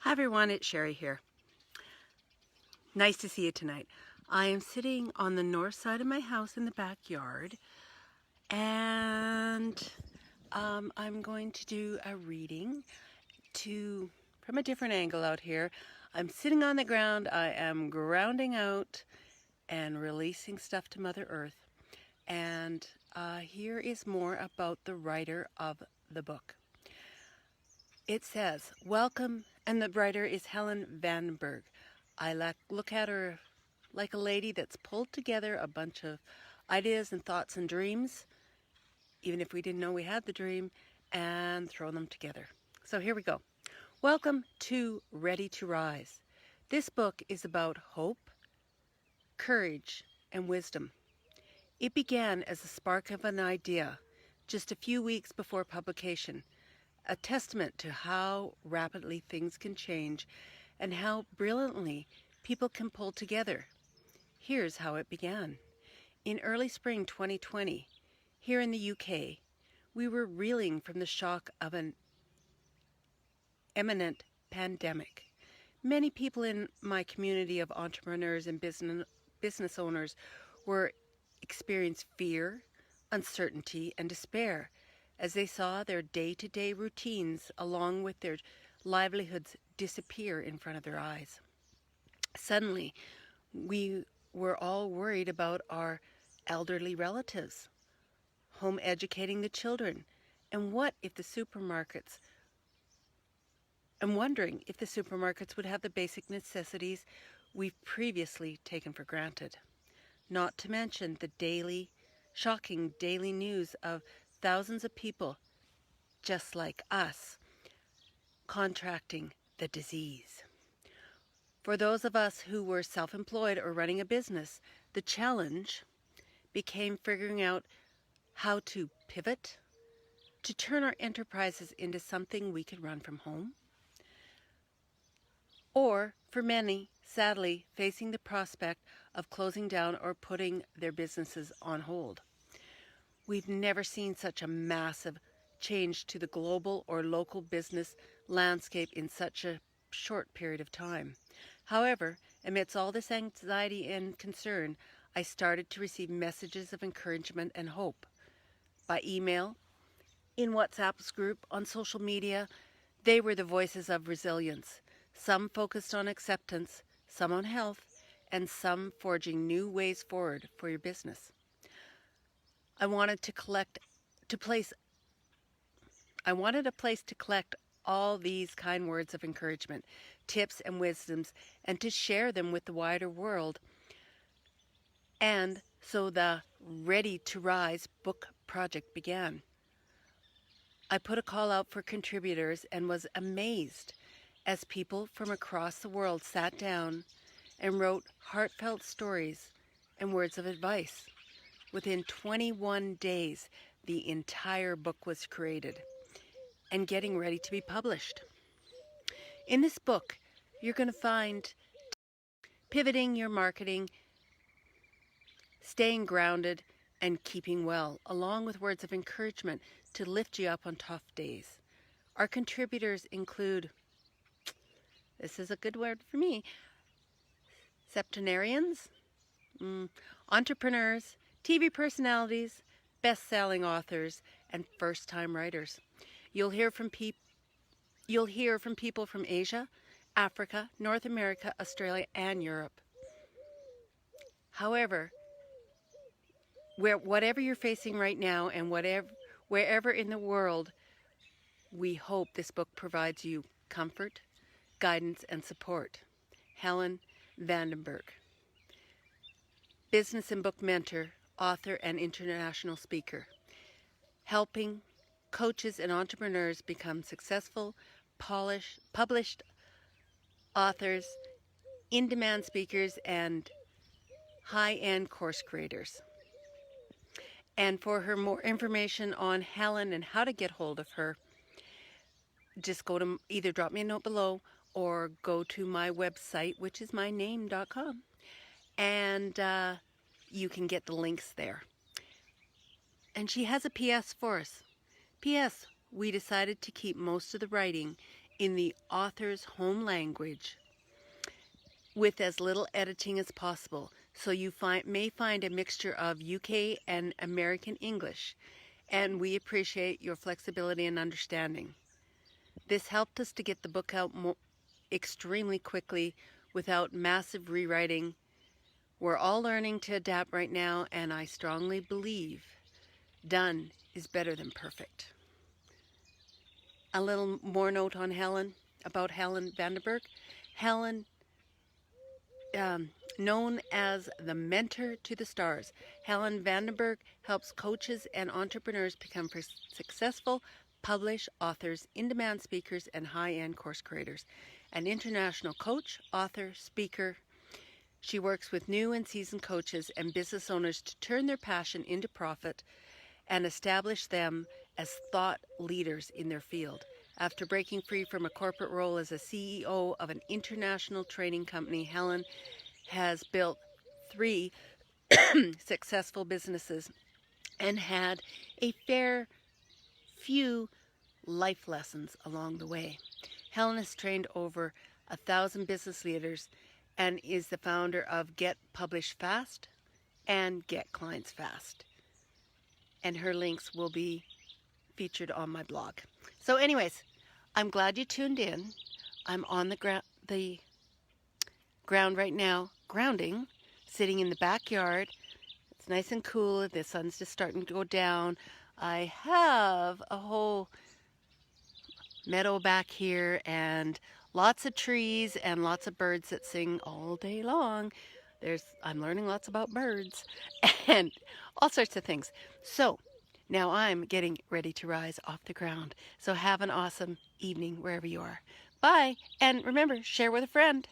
Hi everyone, it's Sherry here. Nice to see you tonight. I am sitting on the north side of my house in the backyard, and I'm going to do a reading from a different angle out here. I'm sitting on the ground, I am grounding out and releasing stuff to Mother Earth. And here is more about the writer of the book. It says, welcome, and the writer is Helen Vandenberghe. I look at her like a lady that's pulled together a bunch of ideas and thoughts and dreams, even if we didn't know we had the dream, and thrown them together. So here we go. Welcome to Ready to Rise. This book is about hope, courage, and wisdom. It began as a spark of an idea just a few weeks before publication, a testament to how rapidly things can change and how brilliantly people can pull together. Here's how it began. In early spring 2020, here in the UK, we were reeling from the shock of an imminent pandemic. Many people in my community of entrepreneurs and business owners were experiencing fear, uncertainty, and despair as they saw their day-to-day routines along with their livelihoods disappear in front of their eyes. Suddenly, we were all worried about our elderly relatives, home educating the children, and wondering if the supermarkets would have the basic necessities we've previously taken for granted. Not to mention the shocking daily news of thousands of people, just like us, contracting the disease. For those of us who were self-employed or running a business, the challenge became figuring out how to pivot, to turn our enterprises into something we could run from home. Or, for many, sadly, facing the prospect of closing down or putting their businesses on hold. We've never seen such a massive change to the global or local business landscape in such a short period of time. However, amidst all this anxiety and concern, I started to receive messages of encouragement and hope. By email, in WhatsApp's group, on social media, they were the voices of resilience. Some focused on acceptance, some on health, and some forging new ways forward for your business. I wanted a place to collect all these kind words of encouragement, tips and wisdoms, and to share them with the wider world. And so the Ready to Rise book project began. I put a call out for contributors and was amazed as people from across the world sat down and wrote heartfelt stories and words of advice. Within 21 days, the entire book was created and getting ready to be published. In this book, you're going to find pivoting your marketing, staying grounded, and keeping well, along with words of encouragement to lift you up on tough days. Our contributors include, this is a good word for me, septenarians, entrepreneurs, TV personalities, best-selling authors, and first-time writers. You'll hear from people from Asia, Africa, North America, Australia, and Europe. However, whatever you're facing right now and wherever in the world, we hope this book provides you comfort, guidance, and support. Helen Vandenberghe, business and book mentor, author, and international speaker, helping coaches and entrepreneurs become successful, published authors, in-demand speakers, and high-end course creators. And for her more information on Helen and how to get hold of her, just either drop me a note below or go to my website, which is myname.com, and you can get the links there. And she has a PS for us. P.S. We decided to keep most of the writing in the author's home language with as little editing as possible. So you may find a mixture of UK and American English, and we appreciate your flexibility and understanding. This helped us to get the book out extremely quickly without massive rewriting. We're all learning to adapt right now, and I strongly believe done is better than perfect. A little more note on about Helen Vandenberghe. Helen, known as the mentor to the stars, Helen Vandenberghe helps coaches and entrepreneurs become successful, published authors, in-demand speakers, and high-end course creators. An international coach, author, speaker, she works with new and seasoned coaches and business owners to turn their passion into profit and establish them as thought leaders in their field. After breaking free from a corporate role as a CEO of an international training company, Helen has built 3 successful businesses and had a fair few life lessons along the way. Helen has trained over 1,000 business leaders and is the founder of Get Published Fast and Get Clients Fast. And her links will be featured on my blog. So anyways, I'm glad you tuned in. I'm on the ground right now, grounding, sitting in the backyard. It's nice and cool. The sun's just starting to go down. I have a whole meadow back here and lots of trees and lots of birds that sing all day long. I'm learning lots about birds and all sorts of things. So now I'm getting ready to rise off the ground. So have an awesome evening wherever you are. Bye. And remember, share with a friend.